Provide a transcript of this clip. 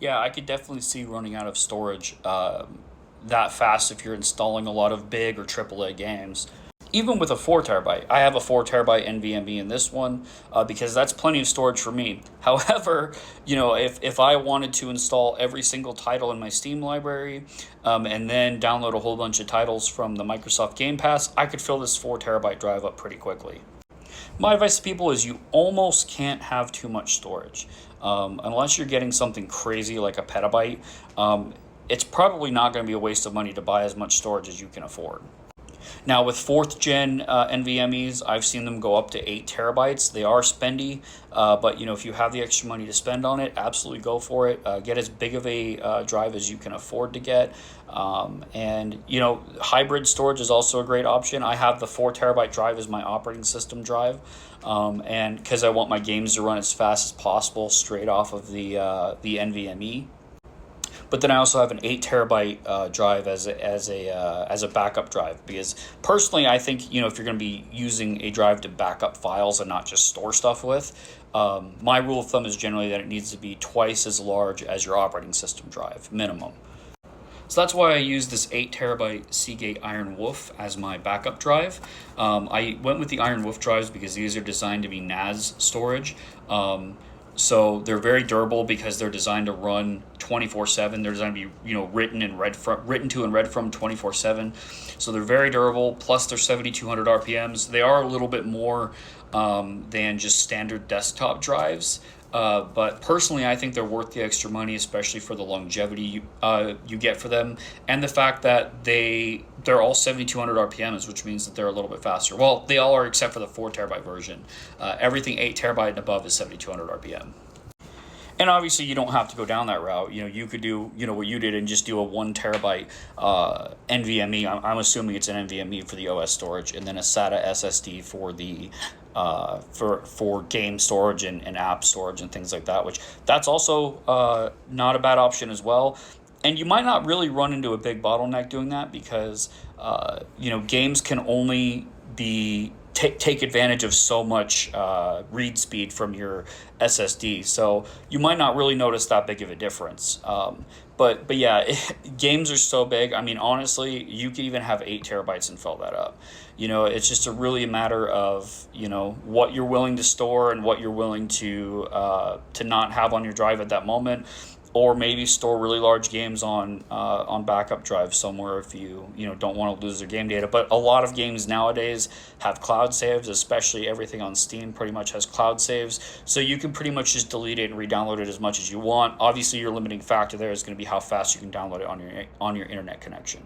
Yeah, I could definitely see running out of storage that fast if you're installing a lot of big or AAA games. Even with a 4 terabyte, I have a 4 terabyte NVMe in this one because that's plenty of storage for me. However, if I wanted to install every single title in my Steam library and then download a whole bunch of titles from the Microsoft Game Pass, I could fill this 4 terabyte drive up pretty quickly. My advice to people is you almost can't have too much storage. Unless you're getting something crazy like a petabyte, it's probably not going to be a waste of money to buy as much storage as you can afford. Now, with fourth gen NVMe's, I've seen them go up to 8 terabytes. They are spendy, but if you have the extra money to spend on it, absolutely go for it. Get as big of a drive as you can afford to get. And hybrid storage is also a great option. I have the 4 terabyte drive as my operating system drive, and because I want my games to run as fast as possible straight off of the NVMe. But then I also have an 8 terabyte drive as a backup drive because personally I think if you're going to be using a drive to back up files and not just store stuff with, my rule of thumb is generally that it needs to be twice as large as your operating system drive minimum. So that's why I use this 8 terabyte Seagate Iron Wolf as my backup drive. I went with the Iron Wolf drives because these are designed to be NAS storage. So they're very durable because they're designed to run 24/7. They're designed to be written to and read from 24/7. So they're very durable. Plus they're 7,200 RPMs. They are a little bit more than just standard desktop drives. But personally, I think they're worth the extra money, especially for the longevity you get for them, and the fact that they're all 7,200 RPMs, which means that they're a little bit faster. Well, they all are except for the 4 terabyte version. Everything 8 terabyte and above is 7,200 RPM. And obviously, you don't have to go down that route. You could do what you did and just do a 1 terabyte NVMe. I'm assuming it's an NVMe for the OS storage, and then a SATA SSD for the for game storage and app storage and things like that. Which that's also not a bad option as well. And you might not really run into a big bottleneck doing that because games can only be take advantage of so much read speed from your SSD. So you might not really notice that big of a difference. But yeah, games are so big. I mean, honestly, you could even have 8 terabytes and fill that up. It's just really a matter of what you're willing to store and what you're willing to not have on your drive at that moment. Or maybe store really large games on backup drives somewhere if you don't want to lose their game data. But a lot of games nowadays have cloud saves, especially everything on Steam pretty much has cloud saves. So you can pretty much just delete it and re-download it as much as you want. Obviously, your limiting factor there is going to be how fast you can download it on your internet connection.